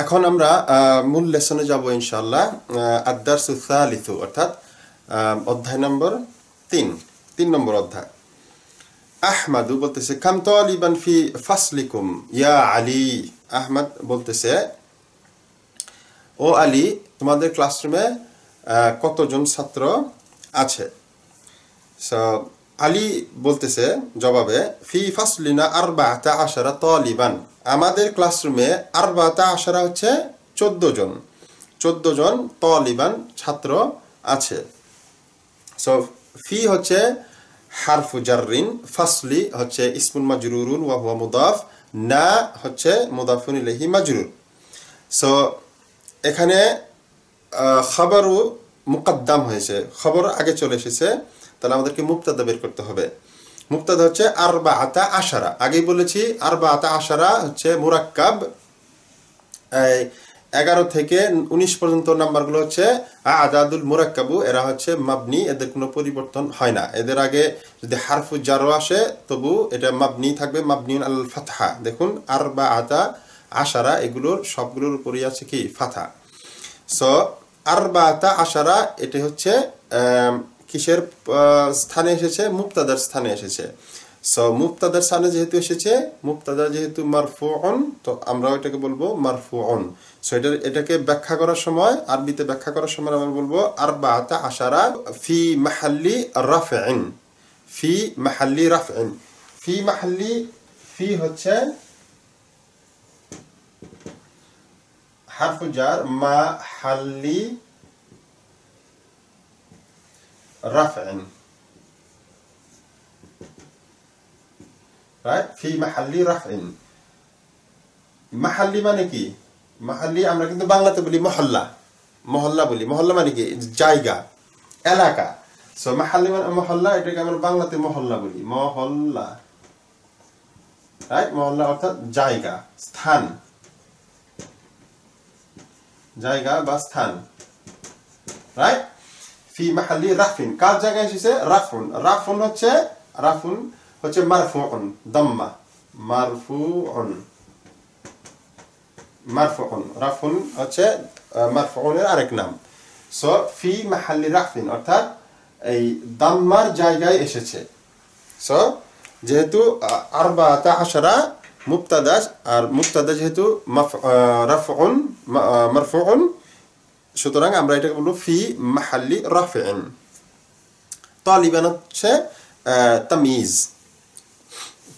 এখন আমরা মূল লেসনে যাব ইনশাআল্লাহ। আদ-দারসু সালিসু অর্থাৎ অধ্যায় নম্বর 3 নম্বর অধ্যায়। আহমাদু বলতেছে কাম তালিবান ফি ফাসলিকুম ইয়া আলী। আহমদ বলতেছে ও আলী, তোমাদের ক্লাসরুমে কতজন ছাত্র আছে? সো আলী বলতেছে জবাবে ফি ফাসলিনা 14 তালিবান। আমাদের ক্লাসরুমে 14 হচ্ছে 14 জন তালিবান ছাত্র আছে। সো ফি হচ্ছে হারফু জাররিন, ফাসলি হচ্ছে ইসমুল মাজরুরুন ওয়া হুয়া মুদাফ, না হচ্ছে মুদাফুন ইলাইহি মাজরুর। সো এখানে খবরও মুকদ্দাম হয়েছে, খবর আগে চলে এসেছে, তাহলে আমাদেরকে মুবতাদা বের করতে হবে। মুবতাদা হচ্ছে 14। আগেই বলেছি 14 হচ্ছে মুরাক্কাব, 11 থেকে 19 পর্যন্ত নাম্বারগুলো হচ্ছে আদাদুল মুরাক্কাবু, এরা হচ্ছে মাবনি, এদের কোনো পরিবর্তন হয় না। এদের আগে যদি হারফু জারও আসে তবু এটা মাবনি থাকবে, মাবনিউন আল ফাতহা। দেখুন 14 এগুলোর সবগুলোর উপরই আছে কি ফাতহা। সো 14 এটা হচ্ছে কিসের স্থানে এসেছে? মুবতাদার স্থানে এসেছে। সো মুবতাদার স্থানে যেহেতু এসেছে, মুবতাদা যেহেতু মারফুউন, তো আমরা এটাকে বলবো মারফুউন। সো এটাকে ব্যাখ্যা করার সময়, আরবিতে ব্যাখ্যা করার সময় আমরা বলবো 14 ফি মাহাল্লি রাফইন। ফি মাহাল্লি রাফইন। ফি মাহাল্লি, ফি হচ্ছে হারফু জার, মাহাল্লি রাফইন, রাইট? ফি মাহাল্লি রাফইন। মাহাল্লি মানে কি? মাহাল্লি আমরা কিন্তু বাংলাতে বলি মহল্লা, মহল্লা বলি। মহল্লা মানে কি? জায়গা, এলাকা। সো মাহাল্লি মানে মহল্লা, এটাকে আমরা বাংলাতে মহল্লা বলি, মহল্লা, রাইট? মহল্লা অর্থাৎ জায়গা, স্থান, জায়গা বা স্থান, রাইট? ফি মাহাল্লি রাফিন, কার জায়গায় এসেছে? রাফুন। রাফুন হচ্ছে মারফুউন, দাম্মা, মারফুউন, মারফুউন। রাফুন হচ্ছে মারফুউনের আরেক নাম। সো ফি মাহাল্লি রাফিন অর্থাৎ এই দাম্মার জায়গায় এসেছে। সো যেহেতু 14 মুবতাদা, আর মুবতাদা যেহেতু রাফউন মারফুউন, সুতরাং আমরা এটাকে বলবো ফি মাহাল্লি রাফিন। তালিবান হচ্ছে তামিজ,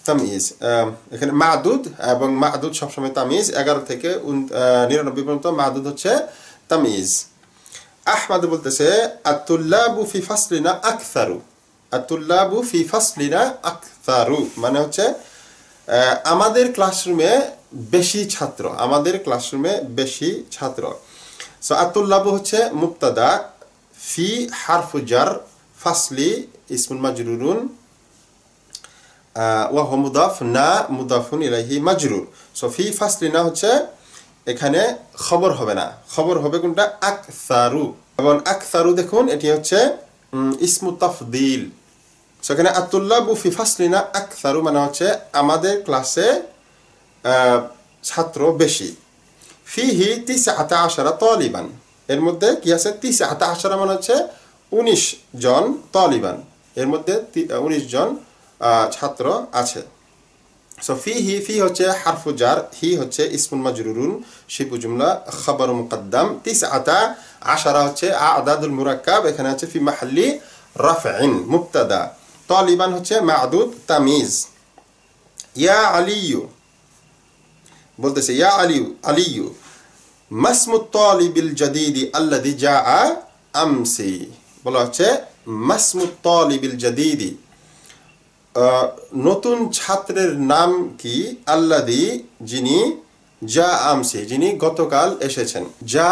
তামিজ। এখানে মাদুদ, এবং মাদুদ সবসময় তামিজ। 11 থেকে 99 পর্যন্ত মাদুদ হচ্ছে তামিজ। আহমদ বলতেছে আত-তুল্লাবু ফি ফাসলিনা আকসারু। আত-তুল্লাবু ফি ফাসলিনা আকসারু মানে হচ্ছে আমাদের ক্লাসরুমে বেশি ছাত্র, আমাদের ক্লাসরুমে বেশি ছাত্র। সো আত-তুল্লাবু হচ্ছে মুবতাদা, ফি হারফু জার, ফাসলি ইসমুল মাজরুরুন ওয়া হুয়া মুদাফ, না মুদাফুন ইলাইহি মাজরুর। সো ফি ফাসলিনা হচ্ছে এখানে খবর হবে না, খবর হবে কোনটা? আকসারু। এবং আকসারু দেখুন এটি হচ্ছে ইসমু তাফদিল। সো এখানে আত-তুল্লাবু ফি ফাসলিনা আকসারু মানে হচ্ছে আমাদের ক্লাসে ছাত্র বেশি। ফিহি 19 তালিবান, এর মধ্যে কি আছে? 19 মানে হচ্ছে 19 জন তালিবান, এর মধ্যে 19 জন ছাত্র আছে। সো ফিহি, ফি হচ্ছে হারফু জার, হি হচ্ছে ইসমুল মাজরুরুন, শিবু জুমলা, খবর মুকদ্দাম। 19 হচ্ছে আদাদুল মুরাক্কাব, এখানে হচ্ছে ফি মাহাল্লি রাফইন মুবতাদা। তালিবান হচ্ছে মাদুদ তামিজ। ইয়া আলিয়ু বলতেছে ইয়া আলিয়ু, আলিয়ু মাসমুত তালিবিল জাদিদি আল্লাযী জাআ আমসি। বলা হচ্ছে মাসমুত তালিবিল জাদিদি, নতুন ছাত্রের নাম কি? আল্লাযী যিনি, যা আমসি যিনি গতকাল এসেছেন। যা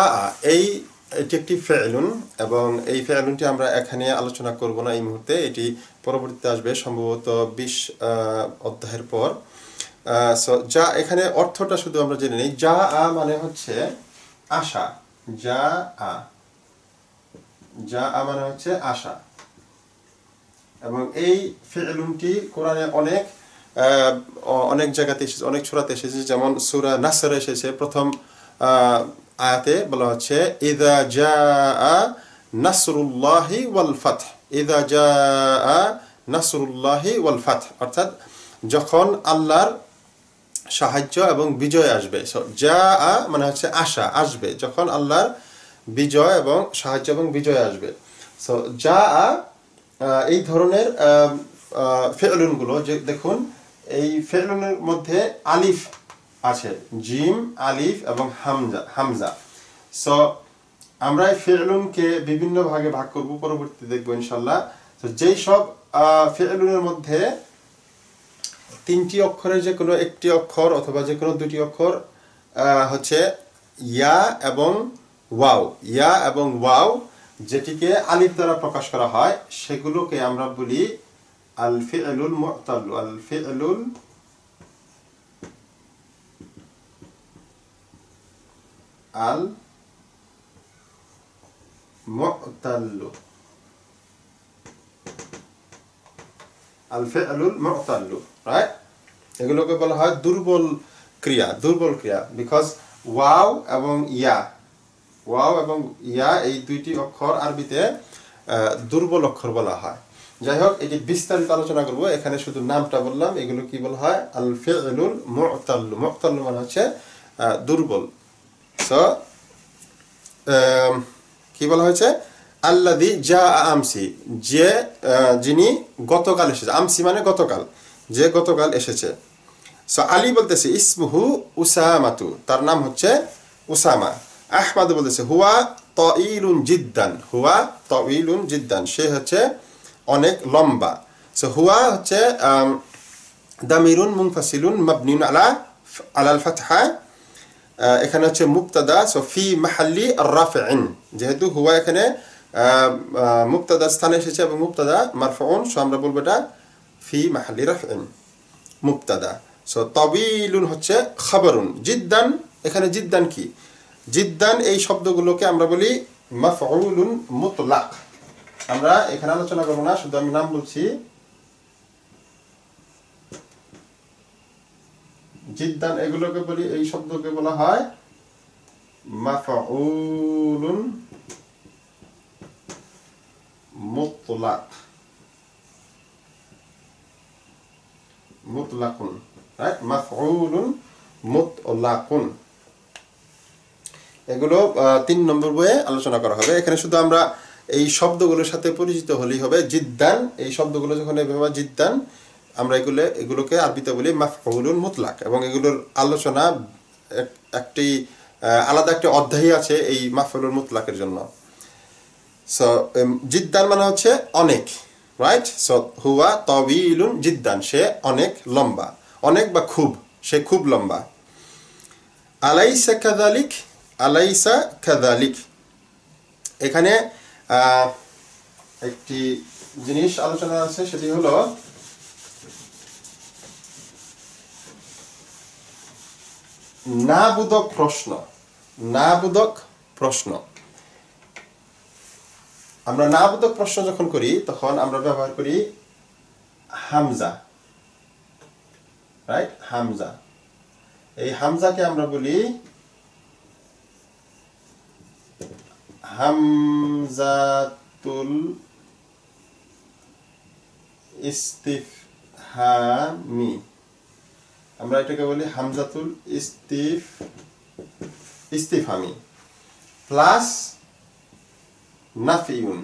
এটি একটি ফেলুন, এবং এই ফেলুনটি আমরা এখানে আলোচনা করব না এই মুহূর্তে, এটি পরবর্তীতে আসবে সম্ভবত 20 অধ্যায়ের পর। সো যা, এখানে অর্থটা শুধু আমরা জেনে নিই। যা মানে হচ্ছে আশা, যা মানে হচ্ছে আশা। এবং এই ফিলুনটি কোরআনে অনেক জায়গাতে এসেছে, অনেক সূরাতে এসেছে। যেমন সূরা নাসরে এসেছে, প্রথম আয়াতে বলা হচ্ছে ইযা জাআ নাসরুল্লাহি ওয়াল ফাতহ, ইযা জাআ নাসরুল্লাহি ওয়াল ফাতহ, অর্থাৎ যখন আল্লাহর সাহায্য এবং বিজয় আসবে। জাআ মানে হচ্ছে আসা, আসবে, যখন আল্লাহর বিজয় এবং সাহায্য এবং বিজয় আসবে। সো জাআ এই ধরনের ফেলুনগুলো যে দেখুন, এই ফেলুনের মধ্যে আলিফ আছে, জিম, আলিফ এবং হামজা। সো আমরা এই ফেলুনকে বিভিন্ন ভাগে ভাগ করব, পরবর্তীতে দেখবো ইনশাল্লাহ। তো যেই সব ফেলুনের মধ্যে তিনটি অক্ষরের যে কোনো একটি অক্ষর অথবা যে কোনো দুটি অক্ষর হচ্ছে ইয়া এবং ওয়াও, ইয়া এবং ওয়াও যেটিকে আলিফ দ্বারা প্রকাশ করা হয়, সেগুলোকে আমরা বলি আল ফি'লুল মু'তাল্লু, আল ফি'লুল আল মু'তাল্লু, আল ফি'লুল মু'তাল্লু, রাইট? এগুলোকে বলা হয় দুর্বল ক্রিয়া, দুর্বল ক্রিয়া, বিকজ ওয়াও এবং ইয়া, ওয়াও এবং ইয়া এই দুইটি অক্ষর আরবিতে দুর্বল অক্ষর বলা হয়। যাই হোক, এটি বিস্তারিত আলোচনা করব, এখানে শুধু নামটা বললাম। এগুলো কি বলা হয়? আল ফি'লুল মু'তাল্লু, মু'তাল্লু মানে হচ্ছে দুর্বল। সো কি বলা হয়েছে? আল্লাযী জাআ আমসি, যে যিনি গতকাল এসেছে, আমসি মানে গতকাল, যে গতকাল এসেছে। সো আলী বলতেছে ইসমুহু উসামাতু, তার নাম হচ্ছে উসামা। আহমাদ বলতেছে হুয়া তাঈলুন জিদ্দান, হুয়া তাঈলুন জিদ্দান, সে হচ্ছে অনেক লম্বা। সো হুয়া হচ্ছে দামিরুন মুনফাসিলুন মাবনিউন আলাল ফাতহা, এখানে হচ্ছে মুবতাদা। সো ফি মাহাল্লি রাফিন, যেহেতু হুয়া এখানে মুবতাদা স্থানে এসেছে এবং মুবতাদা মারফুউন, সো আমরা বলবো এটা ফি মাহাল্লি রাফিন, মুবতাদা। সো তাবিলুন হচ্ছে খবরুন, জিদ্দান, এখানে জিদ্দান কি? জিদ্দান এই শব্দগুলোকে আমরা বলি মাফউলুন মুতলাক। আমরা এখানে আলোচনা করব না, শুধু আমি নাম বলছি। জিদ্দান এগুলোকে বলি, এই শব্দকে বলা হয় মাফউলুন মুতলাক, মুতলাকুন, রাইট? মাফউলুন মুতলাকুন, এগুলো 3 নম্বর বইয়ে আলোচনা করা হবে। এখানে শুধু আমরা এই শব্দগুলোর সাথে পরিচিত হলেই হবে। জিদ্দান, এই শব্দগুলো যখন এভাবে জিদ্দান, আমরা এগুলোকে আরবিতে বলি মাফউলুন মুতলাক, এবং এগুলোর আলোচনা একটি আলাদা একটা অধ্যায় আছে এই মাফউলুন মুতলাকের জন্য। সো জিদ্দান মানে হচ্ছে অনেক, রাইট? সো হুয়া তাওয়িলুন জিদ্দান, সে অনেক লম্বা, অনেক বা খুব, সে খুব লম্বা। আলাইসা কাযালিক, আলাইসা কাযালিক, এখানে একটি জিনিস আলোচনা আছে, সেটি হলো না বোধক প্রশ্ন। না বোধক প্রশ্ন, আমরা না বোধক প্রশ্ন যখন করি তখন আমরা ব্যবহার করি হামজা, রাইট? হামজা, এই হামজাকে আমরা বলি হামজাতুল ইস্তিফহামি, আমরা এটাকে বলি হামজাতুল ইস্তিফহামি প্লাস নাফিউন,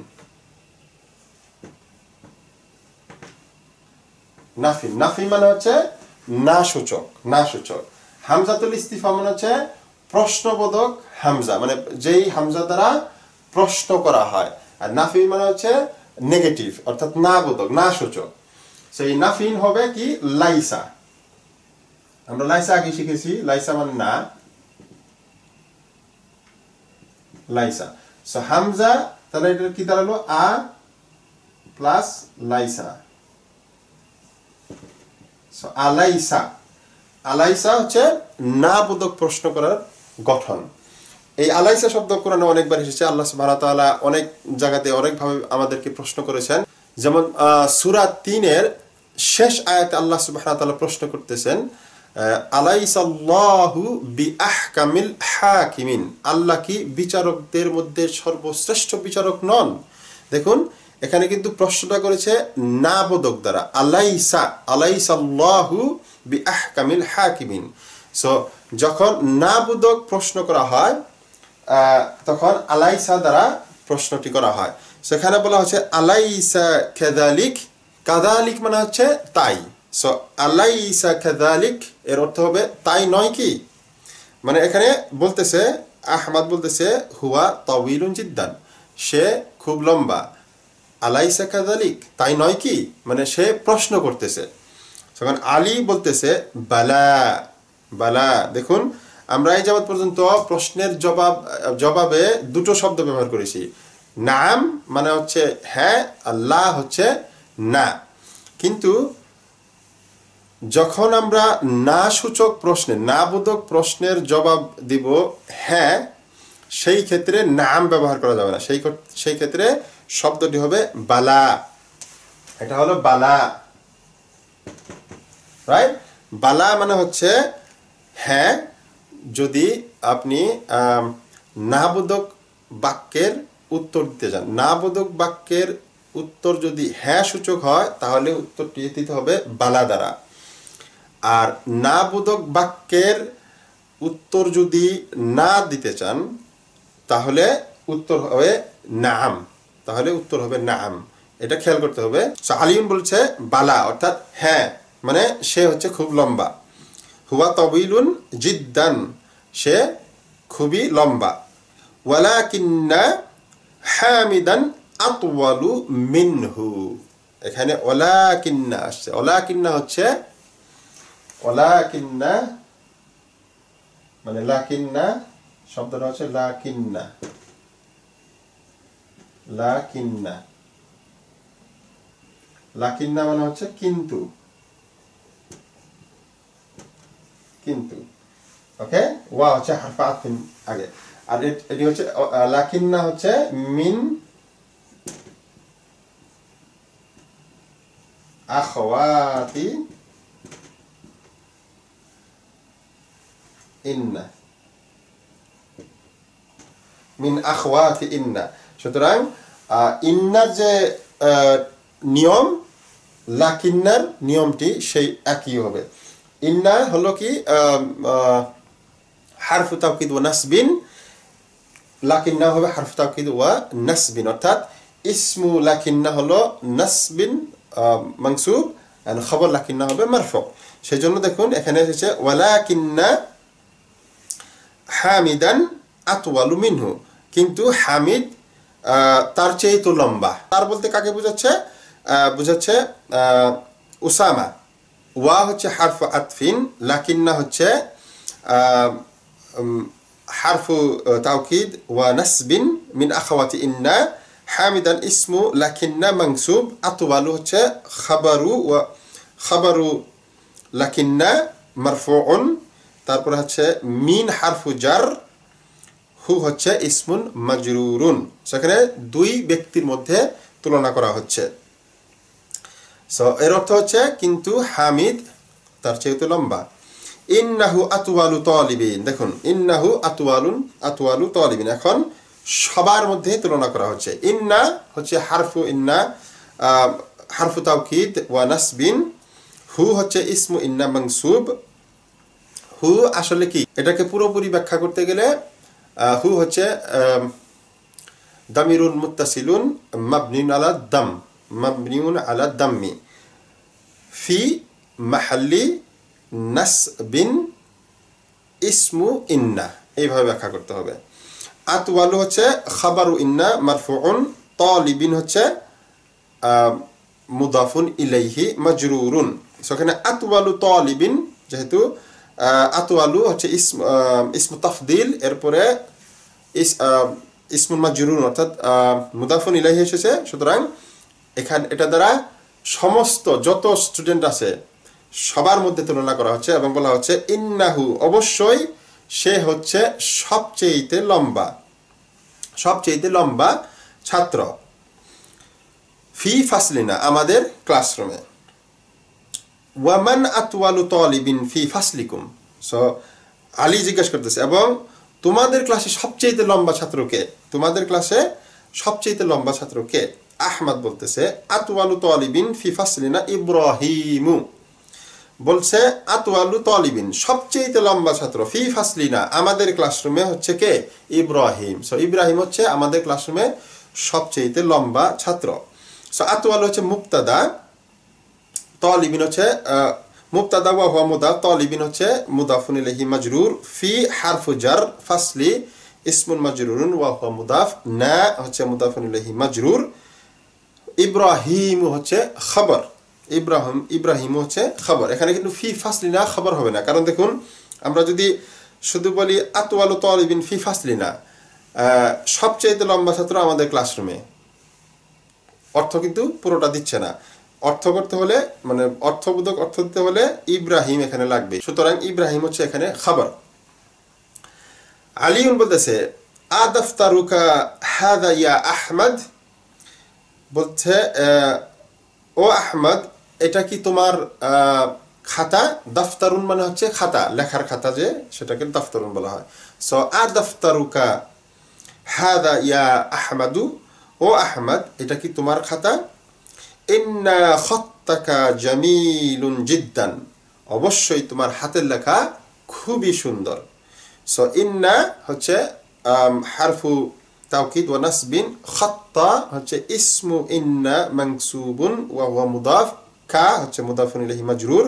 নাফি, নাফি মানে হচ্ছে না সূচক, না সূচক। হামজাতুল ইস্তিফহাম মানে হচ্ছে প্রশ্নবোধক হামজা, মানে যেই হামজা দ্বারা প্রশ্ন করা হয়। আর নাফি মানে হচ্ছে নেগেটিভ, অর্থাৎ না বোধক, না সূচক। সেই নাফিন হবে কি? লাইসা। আমরা লাইসা আগে শিখেছি, লাইসা মানে না, লাইসা। সো হামজা, তাহলে এটা কি দাঁড়ালো? আ প্লাস লাইসা, সো আলাইসা। আলাইসা হচ্ছে না বোধক প্রশ্ন করার গঠন। এই আলাইসা শব্দ কোরআনে অনেকবার এসেছে। আল্লাহ সুবহানাহু ওয়া তাআলা অনেক জায়গাতে অনেকভাবে আমাদেরকে প্রশ্ন করেছেন। যেমন সূরা 3-এর শেষ আয়াতে আল্লাহ সুবহানাহু ওয়া তাআলা প্রশ্ন করতেছেন আলাইসাল্লাহু বিআহকামিল হাকিমিন, আল্লাহ কি বিচারকদের মধ্যে সর্বশ্রেষ্ঠ বিচারক নন? দেখুন এখানে কিন্তু প্রশ্নটা করেছে না বোধক দ্বারা, আলাইসাল্লাহু বিআহকামিল হাকিমিন। সো যখন না বোধক প্রশ্ন করা হয় তখন আলাইসা দ্বারা প্রশ্নটি করা হয়। সেখানে বলা হচ্ছে আলাইসা কাযালিক, কাযালিক মানে হচ্ছে তাই। সো আলাইসা কাযালিক এর অর্থ হবে তাই নয় কি? মানে এখানে বলতেছে আহমদ বলতেছে হুয়া তাওয়িলুন জিদ্দান, সে খুব লম্বা। আলাইসা কাযালিক তাই নয় কি, মানে সে প্রশ্ন করতেছে। তখন আলী বলতেছে বালা বালা। দেখুন আমরা এই যাবৎ পর্যন্ত প্রশ্নের জবাবে দুটো শব্দ ব্যবহার করেছি, নাম মানে হচ্ছে হ্যাঁ, আল্লাহ হচ্ছে না। কিন্তু যখন আমরা না সূচক প্রশ্নে, না বোধক প্রশ্নের জবাব দিব হ্যাঁ, সেই ক্ষেত্রে নাম ব্যবহার করা যাবে না, সেই ক্ষেত্রে শব্দটি হবে বালা। এটা হলো বালা, রাইট? বালা মানে হচ্ছে হ্যাঁ, যদি আপনি না বোধক বাক্যের উত্তর দিতে চান, না বোধক বাক্যের উত্তর যদি হ্যাঁ সূচক হয় তাহলে উত্তরটি দিতে হবে বালা দ্বারা। আর না বোধক বাক্যের উত্তর যদি না দিতে চান তাহলে উত্তর হবে নাম, তাহলে উত্তর হবে নাম। এটা খেয়াল করতে হবে। আলিম বলছে বালা অর্থাৎ হ্যাঁ, মানে সে হচ্ছে খুব লম্বা। হুয়া তাওয়িলুন জিদ্দান, সে খুবই লম্বা। ওয়ালাকিন্না হামিদান আতওয়ালু মিনহু, এখানে ওয়ালাকিন্না আসছে। ওয়ালাকিন্না হচ্ছে ওয়ালাকিন্না মানে লাকিন্না, শব্দটা হচ্ছে লাকিন্না, লাকিন্না, লাকিন্না মানে হচ্ছে কিন্তু, কিন্তু। ওকে, ওয়া হচ্ছে হারফ আতফিন আগে, আর এটি হচ্ছে লাকিন্না হচ্ছে মিন আখওয়াতি ইন্না, মিন আখওয়াতি ইন্না। সুতরাং ইন্নার যে নিয়ম, লাকিন্নার নিয়মটি সেই একই হবে। ইন্না হলো কি হারফু তাওকিদ ওয়া নাসবিন, লাকিন্না হবে হারফু তাওকিদ ওয়া নাসবিন, অর্থাৎ ইসমু লাকিন্না হলো নাসবিন মানসুব, আর খবর লাকিন্না হবে মারফু। সেজন্য দেখুন এখানে এসেছে ওয়ালাকিন্না হামিদান আতওয়ালু মিনহু, কিন্তু হামিদ তার চেয়ে তো লম্বা। তার বলতে কাকে বোঝাচ্ছে? বোঝাচ্ছে উসামা। ওয়া হচ্ছে হারফু আতফিন, লাকিন্না হচ্ছে হারফু তাওকিদ ওয়া নাসবিন মিন আখাওয়াতি ইন্না, হামিদান ইসমু লাকিন্না মানসুব, আতওয়ালু হচ্ছে খাবারু লাকিন্না মারফুউন, তারপরে হচ্ছে মিন হারফু জার, হু হচ্ছে ইসমুন মাজরুরুন। সেখানে দুই ব্যক্তির মধ্যে তুলনা করা হচ্ছে। সো এর অর্থ হচ্ছে কিন্তু হামিদ তার চেয়ে তো লম্বা। ইন্নাহু আতওয়ালু তালিবিন, দেখুন ইন্নাহু আতওয়ালু তালিবিন, এখন সবার মধ্যে তুলনা করা হচ্ছে। ইন্না হচ্ছে হারফু ইন্না, হারফু তাওকিদ ওয়া নাসবিন, হু হচ্ছে ইসমু ইন্না মানসুব। হু আসলে কি, এটাকে পুরোপুরি ব্যাখ্যা করতে গেলে হু হচ্ছে দামিরুন মুত্তাসিলুন মাবনিউন আলা দাম, মাবনিউন আলা দাম্মি ফি মাহাল্লি নাসবিন ইসমু ইন্না, এইভাবে ব্যাখ্যা করতে হবে। আতওয়ালু হচ্ছে খাবারু ইন্না মারফুউন, তালিবিন হচ্ছে মুদাফুন ইলাইহি মাজরুরুন। সেখানে আতওয়ালু তালিবিন, যেহেতু আতওয়ালু হচ্ছে ইসমু তাফদিল, এরপরে ইসমুল মাজরুর অর্থাৎ মুদাফুন ইলাইহি এসেছে, সুতরাং এখানে এটা দ্বারা সমস্ত যত স্টুডেন্ট আছে সবার মধ্যে তুলনা করা হচ্ছে এবং বলা হচ্ছে ইন্নাহু, অবশ্যই সে হচ্ছে সবচেয়ে লম্বা ছাত্র, ফি ফাসলিনা, আমাদের ক্লাসরুমে। ওয়ামান আতওয়ালু তালিবিন ফি ফাসলিকুম। সো আলী জিজ্ঞেস করতেছে, এবং তোমাদের ক্লাসে সবচেয়ে লম্বা ছাত্র কে? তোমাদের ক্লাসে সবচেয়ে লম্বা ছাত্র কে? আহমদ বলতেছে আতওয়ালু তালিবিন ফি ফাসলিনা ইব্রাহিমু। বলছে আতওয়ালু তালিবিন, সবচেয়ে লম্বা ছাত্র, ফি ফাসলিনা, আমাদের ক্লাসরুমে হচ্ছে কে? ইব্রাহিম। সো ইব্রাহিম হচ্ছে আমাদের ক্লাসরুমে সবচেয়ে লম্বা ছাত্র। সো আতওয়াল হচ্ছে মুবতাদা, তালিবিন হচ্ছে মুবতাদা ওয়া হুয়া মুদাফ, তালিবিন হচ্ছে মুদাফুন ইলাইহি মাজরুর, ফি হারফু জার, ফাসলি ইসমুন মাজরুরুন ওয়া হুয়া মুদাফ, না হচ্ছে মুদাফুন ইলাইহি মাজরুর, ইব্রাহিম হচ্ছে খবর, ইব্রাহিম হচ্ছে খবর। এখানে কিন্তু ফি ফাসলিনা খবর হবে না, কারণ দেখুন আমরা যদি শুধু বলি আতওয়ালু তালিবিন ফি ফাসলিনা, সবচেয়ে লম্বা ছাত্র আমাদের ক্লাসরুমে, অর্থ কিন্তু পুরোটা দিচ্ছে না। অর্থ করতে হলে, মানে অর্থবোধক অর্থ দিতে হলে ইব্রাহিম এখানে লাগবে, সুতরাং ইব্রাহিম হচ্ছে এখানে খবর। আলিউন বলতেছে আদাফতারুকা হাদা ইয়া আহমদ, বলছে ও আহমদ, এটা কি তোমার খাতা? দফতারুন মানে হচ্ছে খাতা, লেখার খাতা যে, সেটাকে দফতারুন বলা হয়। সো আদাফতারুকা হাদা ইয়া আহমদু, ও আহমদ, এটা কি তোমার খাতা? ইন্না খত্তাকা জামিলুন জিদ্দান, অবশ্যই তোমার হাতের লেখা খুবই সুন্দর। সো ইন্না হচ্ছে হারফু তাওকিদ ওয়া নাসবিন, খত্তা হচ্ছে ইসমু ইন্না মানসুবুন ওয়া হুয়া মুদাফ, কা হচ্ছে মুদাফুন ইলাইহি মাজরুর,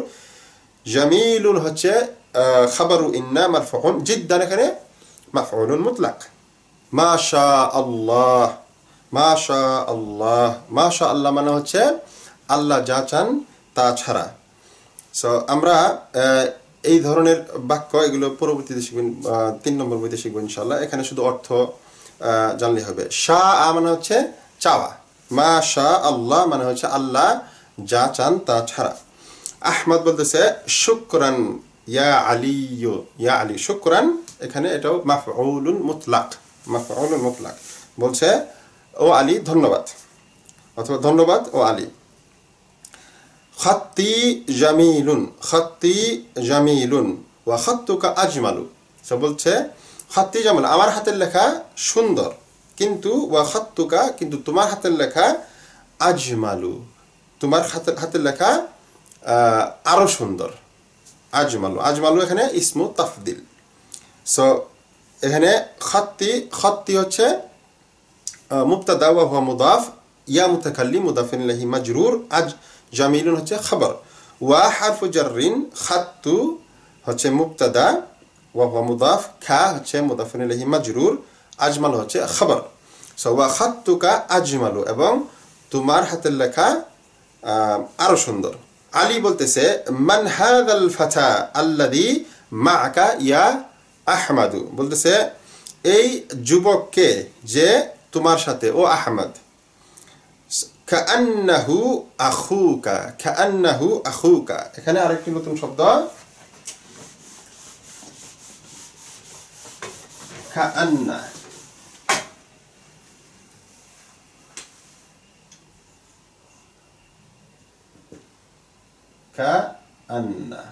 জামিলুন হচ্ছে খাবারু ইন্না মারফুউন, জিদ্দান এখানে মাফউলুন মুতলাক। মাশা আল্লাহ, মাশা আল্লাহ, মাশা আল্লাহ মানে হচ্ছে আল্লাহ যা চান তা ছাড়া। সো আমরা এই ধরনের বাক্য এগুলো পরবর্তীতে শিখবেন, 3 নম্বর বইতে শিখবো ইনশাআল্লাহ। এখানে শুধু অর্থ জানলে হবে। শাহ মানে হচ্ছে চাওয়া, মাশা আল্লাহ মানে হচ্ছে আল্লাহ যা চান তা ছাড়া। আহমদ বলতেছে শুকরান ইয়া আলী, ইয়া আলী, শুকরান এখানে এটাও মাফউলুন মুতলাক, মাফউলুন মুতলাক, বলছে ও আলী ধন্যবাদ, অথবা ধন্যবাদ ও আলী। খাত্তি জামিলুন, খাত্তি জামিলুন ওয়া খাত্তুকা আজমালু, সে বলছে খাত্তি জামিল, আমার হাতের লেখা সুন্দর, কিন্তু ওয়া খাত্তুকা, কিন্তু তোমার হাতের লেখা আজমালু, তোমার হাতের লেখা আরো সুন্দর। আজমালু, আজমালু এখানে ইসমু তাফদিল। সো এখানে খাত্তি, খাত্তি হচ্ছে মুবতাদা ওয়া হুয়া মুদাফ, ইয়া মুতাকাল্লিম মুদাফিন ইলাইহি মাজরুর, আজ জামিলুন হচ্ছে খবর, ওয়া হারফু জাররিন, খাত্তু হচ্ছে মুবতাদা ওয়া হুয়া মুদাফ, খা হচ্ছে মুদাফিন ইলাইহি মাজরুর, আজমালু হচ্ছে খবর। সো ওয়া খাত্তুকা আজমালু, এবং তোমার হাতের লেখা আরো সুন্দর। আলী বলতেছে মান হাযাল ফাতা আল্লাযী মাআকা ইয়া আহমাদু, বলতেছে এই যুবককে যে তোমার সাথে, ও আহমদ। কাআন্নাহু আখুকা, কাআন্নাহু আখুকা, এখানে আরেকটি নতুন শব্দ, কাআন্না, কাআন্না,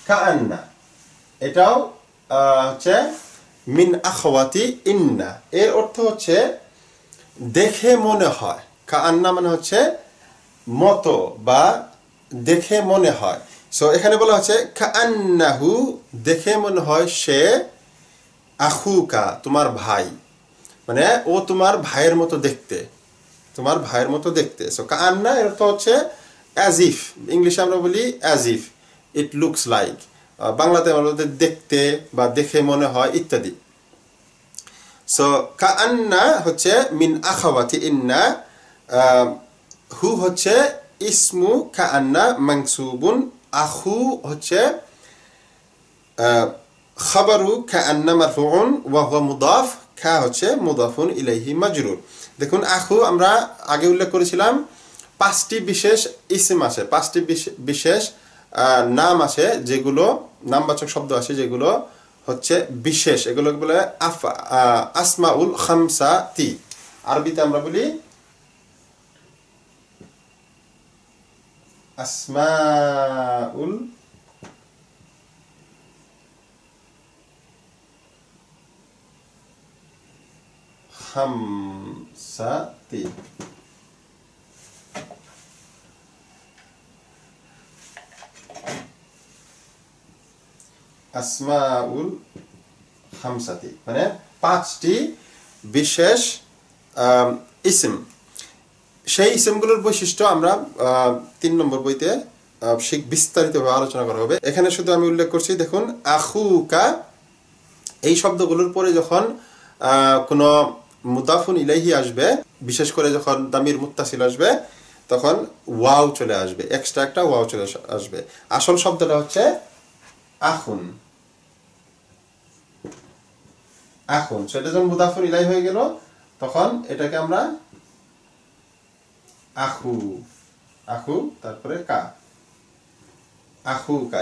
কাআন্না এটাও হচ্ছে মিন আখওয়াতি ইন্না, এর অর্থ হচ্ছে দেখে মনে হয়। কাআন্না মানে হচ্ছে মতো বা দেখে মনে হয়। সো এখানে বলা হচ্ছে কাআন্নাহু, দেখে মনে হয় সে, আখুকা তোমার ভাই, মানে ও তোমার ভাইয়ের মতো দেখতে, তোমার ভাইয়ের মতো দেখতে। সো কাআন্না এর অর্থ হচ্ছে অ্যাজ ইফ, ইংলিশে আমরা বলি as if, it looks like, বাংলাতে আমরা বলতে দেখতে বা দেখে মনে হয় ইত্যাদি। সো কাআন্না হচ্ছে মিন আখাওয়াতি ইন্না, হু হচ্ছে ইসমু কাআন্না মানসুবুন, আখু হচ্ছে খাবারু কাআন্না মারফুউন ওয়া হুয়া মুদাফ, খা হচ্ছে মুদাফুন ইলাইহি মাজরুর। দেখুন আখু আমরা আগে উল্লেখ করেছিলাম 5টি বিশেষ ইসম আছে, 5টি বিশেষ নাম আছে, যেগুলো নামবাচক শব্দ আছে, যেগুলো হচ্ছে বিশেষ, এগুলো বলে আসমাউল খামসাতি, আরবিতে আমরা বলি আসমাউল খামসাতি। আসমাউল খামসাতি মানে পাঁচটি বিশেষ ইসম। সেই ইসমগুলোর বৈশিষ্ট্য আমরা 3 নম্বর বইতে বিস্তারিতভাবে আলোচনা করা হবে। এখানে শুধু আমি উল্লেখ করছি, দেখুন আখুকা এই শব্দগুলোর পরে যখন কোনো মুদাফুন ইলাইহি আসবে, বিশেষ করে যখন দামির মুত্তাসিল আসবে, তখন ওয়াও চলে আসবে, এক্সট্রা একটা ওয়াও চলে আসবে। আসল শব্দটা হচ্ছে আখুন। আখুন সেটা যখন মুদাফুন ইলাইহি হয়ে গেল, তখন এটাকে আমরা আখু, আখু তারপরে কা, আখু কা।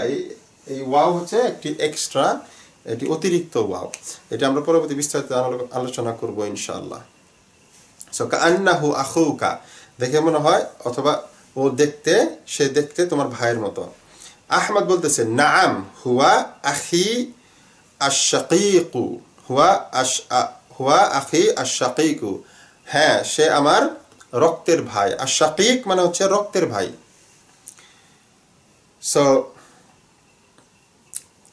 এই ওয়াও হচ্ছে একটি এক্সট্রা, এটি অতিরিক্ত ওয়াও। এটা আমরা পরবর্তী বিস্তারিত আলোচনা করব ইনশাআল্লাহ। সো কান্নাহু আখুকা দেখে মনে হয়, অথবা ও দেখতে, সে দেখতে তোমার ভাইয়ের মতো। আহমদ বলতেছে নাআম হুয়া আখি আশ-শাকীকু, হুয়া আখি আশ-শাকীকু, হ্যাঁ সে আমার রক্তের ভাই। আশ-শাকীক মানে হচ্ছে রক্তের ভাই। সো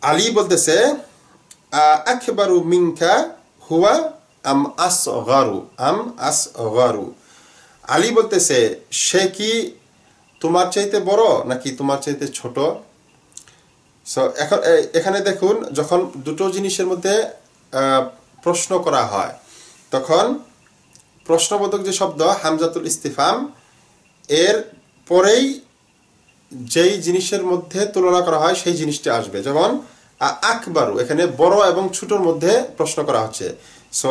আলী বলতেছে আকবারু মিনকা হুয়া আম আসগারু, আম আসগারু। আলী বলতেছে সে কি তোমার চাইতে বড় নাকি তোমার চাইতে ছোট। সো এখন এখানে দেখুন, যখন দুটো জিনিসের মধ্যে প্রশ্ন করা হয়, তখন প্রশ্নবোধক যে শব্দ হামজাতুল ইস্তিফাম, এর পরেই যেই জিনিসের মধ্যে তুলনা করা হয় সেই জিনিসটা আসবে। যেমন আকবারু, এখানে বড় এবং ছোটর মধ্যে প্রশ্ন করা হচ্ছে। সো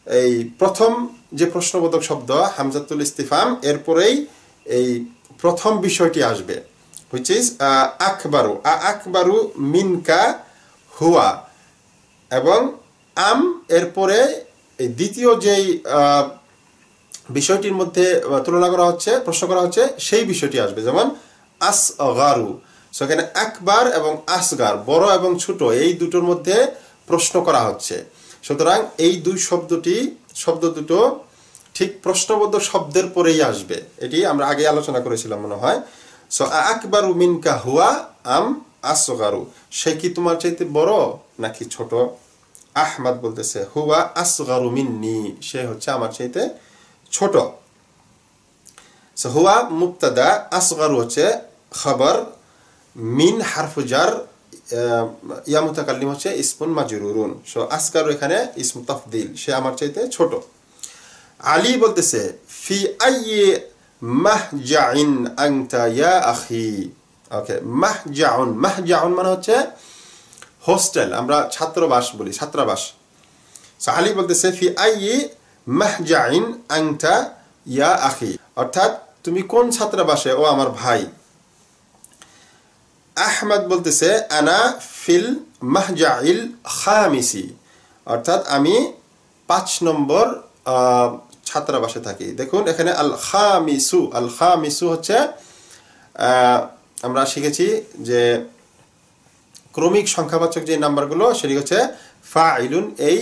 এই প্রথম যে প্রশ্নবোধক শব্দ হামজাতুল ইস্তিফাম, এরপরেই এই প্রথম বিষয়টি আসবে, হুইচ ইজ আকবারু। আকবারু মিনকা হুয়া, এবং আম এরপরে এই দ্বিতীয় যেই বিষয়টির মধ্যে তুলনা করা হচ্ছে, প্রশ্ন করা হচ্ছে, সেই বিষয়টি আসবে। যেমন আসগারু, সেখানে আকবার এবং আসগার, বড় এবং ছোট, এই দুটোর মধ্যে প্রশ্ন করা হচ্ছে। সুতরাং এই দুই শব্দ দুটো ঠিক প্রশ্নবোধক শব্দের পরেই আসবে। এটি আমরা আগে আলোচনা করেছিলাম মনে হয়। সো আকবারু মিনকা হুয়া আম আসগারু, সে কি তোমার চাইতে বড় নাকি ছোট। আহমদ বলতেছে হুয়া আসগারু মিন্নি, সে হচ্ছে আমার চাইতে ছোট। সো হুয়া মুবতাদা, আসগারু হচ্ছে খবর, মিন হারফু জার, ইয়া মুতাকাল্লিম হচ্ছে ইসমুন মাজরুরুন। সো আসগারু এখানে ইসমু তাফদিল, সে আমার চাইতে ছোট। আলী বলতেছে ফি আইয়ি মাহজাইন আনতা ইয়া আখি। ওকে, মাহজাউন, মাহজাউন মানে হচ্ছে হোস্টেল, আমরা ছাত্রাবাস বলি, ছাত্রাবাস। সো আলী বলতেছে ফি আইয়ি মাহজাইন আনতা ইয়া আখি, অর্থাৎ তুমি কোন ছাত্রাবাসে ও আমার ভাই। আহমদ বলতেছে আনা ফিল মাহজাইল খামিসি, অর্থাৎ আমি 5 নম্বর ছাত্রাবাসে থাকি। দেখুন এখানে আল খামিসু, আল খামিসু হচ্ছে আমরা শিখেছি যে ক্রমিক সংখ্যাবাচক যে নাম্বারগুলো, সেটি হচ্ছে ফাইলুন, এই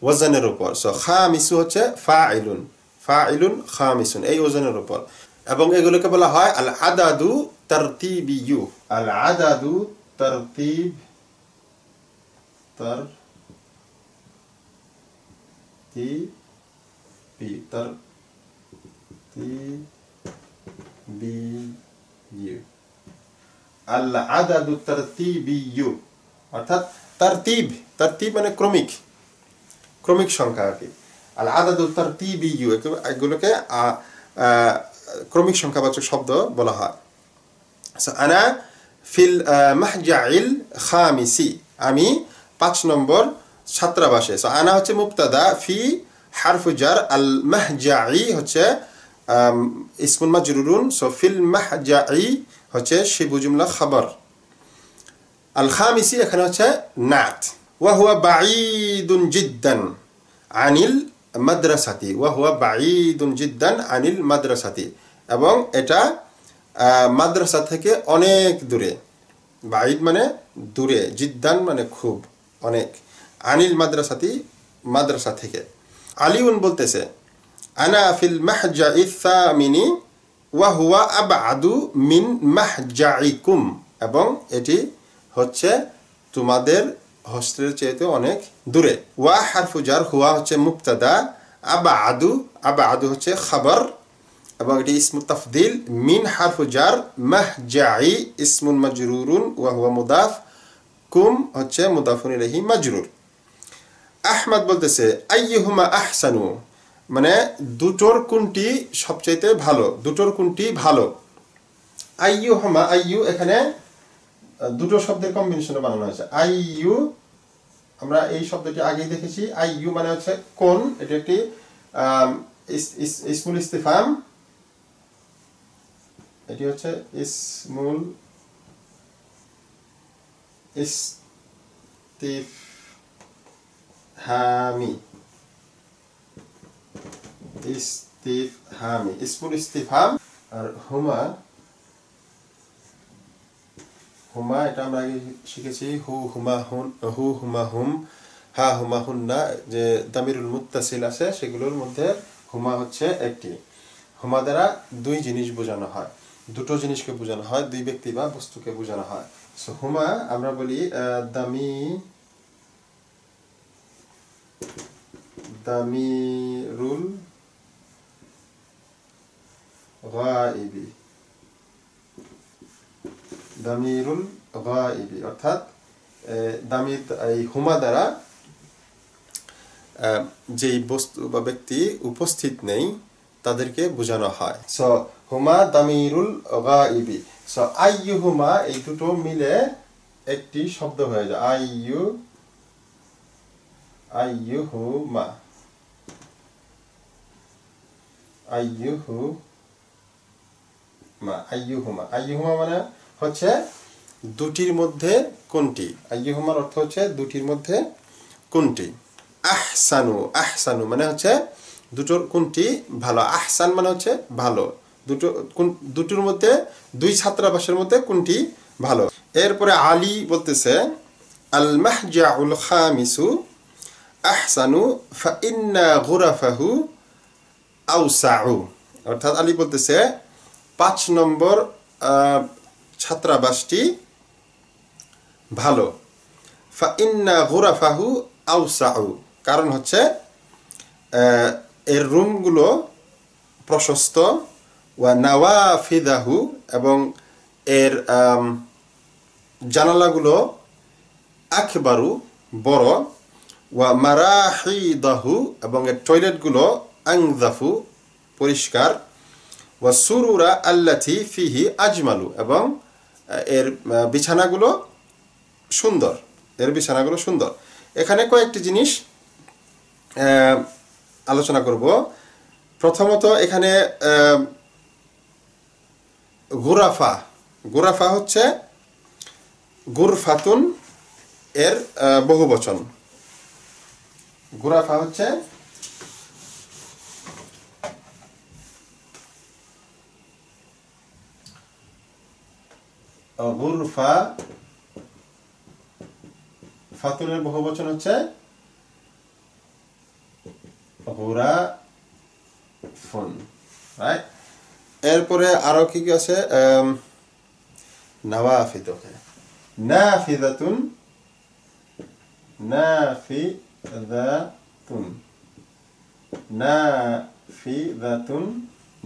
ওজনের উপর। সো খামিসু হচ্ছে ফাইলুন, ফাইলুন খামিসুন, এই ওজনের উপর। এবং এগুলোকে বলা হয় আল আদাদু তারতিবিয়ু, আল আদাদু তারতিব, আল আদাদু তারতিবিয়ু, অর্থাৎ তারতিব, তারতিব মানে ক্রমিক, ক্রমিক সংখ্যা আর কি। আল আদাদু তারতিবিয়ু, এগুলোকে ক্রমিক সংখ্যাবাচক শব্দ বলা হয়। আনা ফিল মাহজাইল খামিসি, আমি 5 নম্বর ছাত্রাবাসে। সো আনা হচ্ছে মুবতাদা, ফি হারফু জার, আল মাহজাই হচ্ছে ইসমুন মাজরুরুন। সো ফিল মাহজাই হচ্ছে শিবু জুমলা খবর। আল খামিসি এখানে হচ্ছে নাত। ওয়া হুয়া বাঈদুন জিদ্দান আনিল মাদ্রাসাতি, ওয়া হুয়া বাঈদুন জিদ্দান আনিল মাদ্রাসাতি, এবং এটা মাদ্রাসা থেকে অনেক দূরে, বাইদ মানে দূরে, জিদ্দান মানে খুব, অনেক, আনিল মাদ্রাসাতি মাদ্রাসা থেকে। আলিউন বলতেছে আনা ফিল মাহজাই থামিনি ওয়া হুয়া আবআদু মিন মাহজাইকুম, এবং এটি হচ্ছে তোমাদের হোস্টেলের চাইতে অনেক দূরে। ওয়া হারফু জার, হুয়া হচ্ছে মুবতাদা, আবআদু, আবআদু হচ্ছে খবর, এবং এটি ইসমু তাফদিল, মিন হারফু জার, মাহজাই ইসমুন মাজরুরুন ওয়া হুয়া মুদাফ, কুম হচ্ছে মুদাফুন ইলাইহি মাজরুর। আহমদ বলতেছে আইয়ুহুমা আহসানু, মানে দুটোর কোনটি সবচাইতে ভালো, দুটোর কোনটি ভালো। আইয়ুহুমা, আইয়ু এখানে দুটো শব্দের কম্বিনেশনে বানানো হয়েছে। আইয়ু, আমরা এই শব্দটি আগেই দেখেছি। আইয়ু মানে হচ্ছে কোন, এটি একটি ইসমুল ইস্তিফহাম, এটি হচ্ছে ইসমুল ইস্তিফহামি, ইস্তিফহামি, ইসমুল ইস্তিফহাম। আর হুমা, হুমা এটা আমরা আগে শিখেছি, হু হুমা হুন, হু হুমা হুম, হা হুমা হুন্না, যে দামিরুল মুত্তাসিল আছে সেগুলোর মধ্যে হুমা হচ্ছে একটি। হুমা দ্বারা দুই জিনিস বোঝানো হয়, দুটো জিনিসকে বোঝানো হয়, দুই ব্যক্তি বা বস্তুকে বোঝানো হয়। সো হুমা আমরা বলি দামিরুল গাইবি, দামিরুল গাইবি, অর্থাৎ দামির, এই হুমা দ্বারা যেই বস্তু বা ব্যক্তি উপস্থিত নেই তাদেরকে বোঝানো হয়। সো হুমা দামিরুল গাইবি। সো আইয়ুহুমা, এই দুটো মিলে একটি শব্দ হয়ে যায়, আইয়ুহুমা, আইয়ুহুমা, আইয়ুহুমা, আইয়ুহুমা মানে হচ্ছে দুটির মধ্যে কোনটি। আইয়ুহুমার অর্থ হচ্ছে দুটির মধ্যে কোনটি। আহসানু, আহসানু মানে হচ্ছে দুটোর কোনটি ভালো। আহসান মানে হচ্ছে ভালো, দুটো, দুটোর মধ্যে, দুই ছাত্রাবাসের মধ্যে কোনটি ভালো। এরপরে আলী বলতেছে আল মাহজাউল খামিসু আহসানু ফা ইন্না গুরাফাহু আওসাউ, অর্থাৎ আলী বলতেছে 5 নম্বর ছাত্রাবাসটি ভালো। ফা ইন্না গুরাফাহু আওসাউ, কারণ হচ্ছে এর রুমগুলো প্রশস্ত, ওয়া নাওয়াফিদাহু, এবং এর জানালাগুলো আকবারু বড়, ওয়া মারাহিদাহু, এবং এর টয়লেটগুলো আংজাফু পরিষ্কার, ওয়া সুরুরা আল্লাতি ফিহি আজমালু, এবং এর বিছানাগুলো সুন্দর, এর বিছানাগুলো সুন্দর। এখানে কয়েকটি জিনিস আলোচনা করব। প্রথমত এখানে গুরাফা, গুরাফা হচ্ছে গুরফাতুন এর বহুবচন। গুরাফা হচ্ছে গুরফা, ফাতুনের বহুবচন হচ্ছে গুরাফুন, রাইট। এরপরে আরো কি কি আছে, নাওয়াফিদ, নাফিদাতুন, নাফিদাতুন, নাফিদাতুন,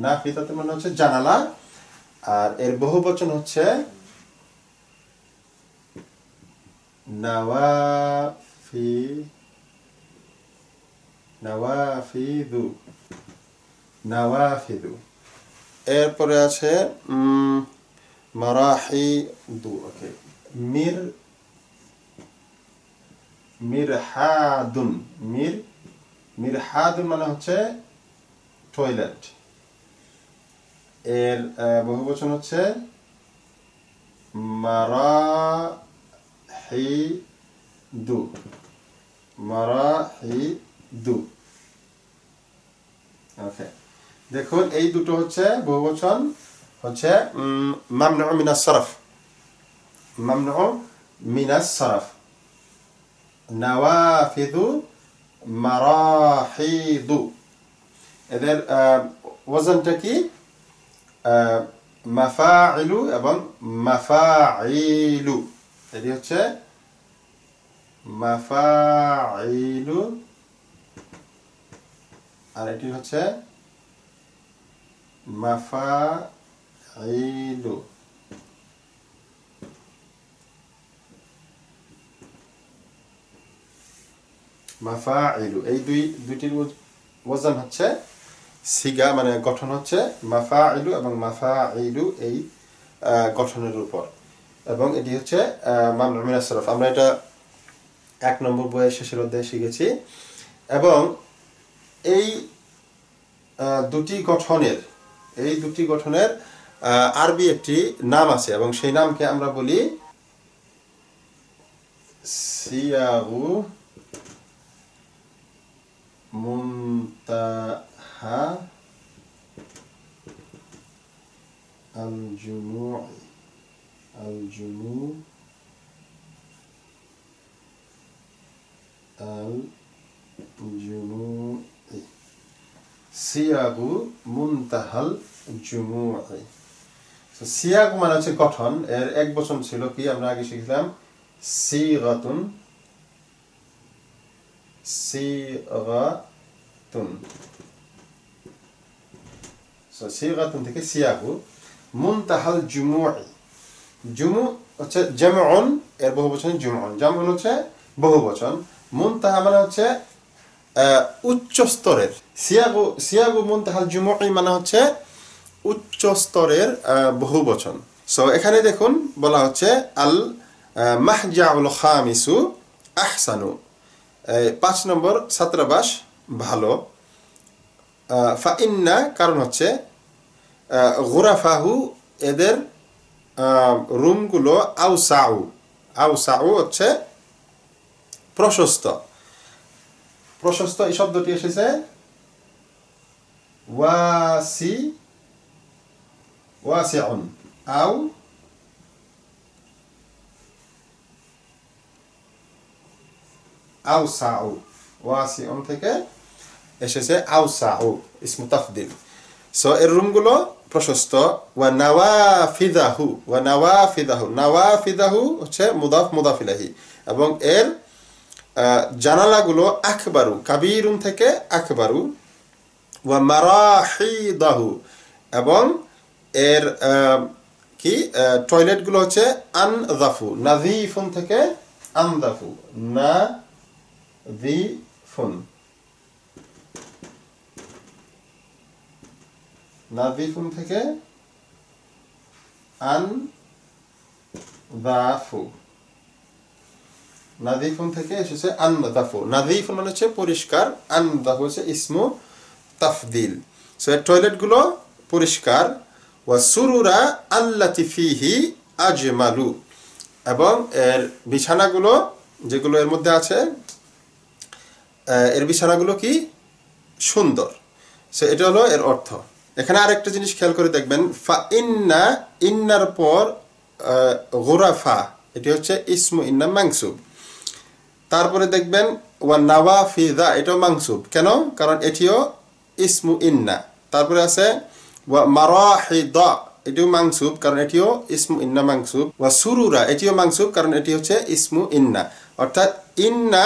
নাফিদাতুন মানে হচ্ছে জানালা, আর এর বহুবচন হচ্ছে নাওয়াফিদু, নাওয়াফিদু। এরপরে আছে মারাহিদু, ওকে, মিরহাদুন, মিরহাদুন মানে হচ্ছে টয়লেট, এর বহুবচন হচ্ছে মারাহিদু, মারাহিদু, ওকে। দেখুন এই দুটো হচ্ছে বহুবচন, হচ্ছে মামনুউ মিনাস সরফ, মামনুউ মিনাস সরফ। নাওয়াফিদু, মারাহিদু, এদের ওয়াজনটা কি? মাফাইলু এবং মাফাইলু। এটি হচ্ছে মাফাইলু আর এটি হচ্ছে মাফাইলু। মাফাইলু এই দুইটির ওজন হচ্ছে সিগা, মানে গঠন হচ্ছে মাফাইলু এবং মাফাইলু এই গঠনের উপর, এবং এটি হচ্ছে মামনুউ মিনাস সরফ। আমরা এটা 1 নম্বর বইয়ের শেষের অধ্যায়ে শিখেছি। এবং এই দুটি গঠনের আরবি একটি নাম আছে, এবং সেই নামকে আমরা বলি সিয়াগু মুনতাহা আল জুমু'i, সিয়াগু মুনতাহাল জুমু'i। সিয়াগ মানে হচ্ছে গঠন, এর এক বচন ছিল কি আমরা আগে শিখলাম সিগাতুন, সিগাতুন থেকে সিয়াগু। মুনতাহাল জুমু'i, জুমু হচ্ছে জামউন, এর বহুবচন জুমউন, জামউন হচ্ছে বহুবচন, মুনতাহা মানে হচ্ছে উচ্চ স্তরের। সিয়াগু মুনতাহাল জুমু'i মানে হচ্ছে উচ্চ স্তরের বহুবচন। সো এখানে দেখুন বলা হচ্ছে আল মাহজাউল খামিসু আহসানু, 5 নম্বর ছাত্রাবাস ভালো। ফাইন্না কারণ হচ্ছে গুরাফাহু এদের রুমগুলো আউসাউ হচ্ছে প্রশস্ত। প্রশস্ত এই শব্দটি এসেছে ওয়াসিউন আও আউসাউ, ওয়াসিউন থেকে এসেছে আউসাউ, ইসমু তাফদিল। সো এর রুমগুলো প্রশস্ত। নাওয়াফিদাহু, নাওয়াফিদাহু হচ্ছে মুদাফ মুদাফ ইলাইহি, এবং এর জানালাগুলো আকবারু, কাবীরুন থেকে আকবারু। মারাহিদাহু, এবং এর কি টয়লেটগুলো হচ্ছে আনযাফু, নাযীফুন থেকে আনযাফু, নাযীফুন থেকে আনযাফু, নাযীফুন থেকে এসেছে আনযাফু। নাযীফুন মানে হচ্ছে পরিষ্কার, আনযাফু হচ্ছে ইসমু তাফদিল। সো এর টয়লেটগুলো পরিষ্কার। ওয়া সুরুরা আল্লাতি ফিহি আজমালু, এবং এর বিছানাগুলো যেগুলো এর মধ্যে আছে এর বিছানাগুলো কি সুন্দর। সো এটা হলো এর অর্থ। এখানে আরেকটা জিনিস খেয়াল করে দেখবেন, ফাইন্না, ইন্নার পর গুরাফা, এটি হচ্ছে ইসমু ইন্না মানসুব। তারপরে দেখবেন ওয়া নাওয়াফিদা, এটাও মানসুব। কেন? কারণ এটিও ইসমু ইন্না। তারপরে আছে ওয়া মারাহিদা, এটিও মানসুব, কারণ এটিও ইসমু ইন্না মানসুব। ওয়া সুরুরা, এটিও মানসুব, কারণ এটি হচ্ছে ইসমু ইন্না। অর্থাৎ ইন্না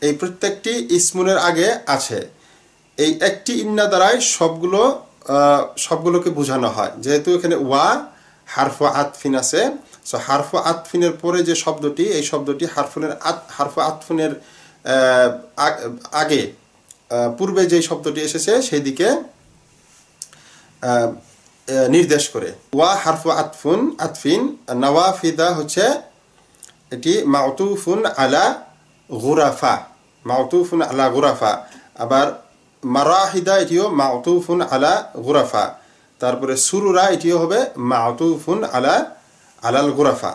এই প্রত্যেকটি ইসমুনের আগে আছে। এই একটি ইন্না দ্বারাই সবগুলোকে বোঝানো হয়। যেহেতু এখানে ওয়া হারফু আতফিন আছে, সো হারফু আতফিনের পরে যে শব্দটি, এই শব্দটি হারফু আতফিনের আগে পূর্বে যে শব্দটি এসেছে সেই দিকে নির্দেশ করে। ওয়া হারফু আতফিন, নাওয়াফিদা হচ্ছে এটি মাউতুফুন আলা গুরাফা, আবার মারাহিদা এটিও মাউতুফুন আলা গুরাফা। তারপরে সুরুরা এটিও হবে মাউতুফুন আলাল গুরাফা।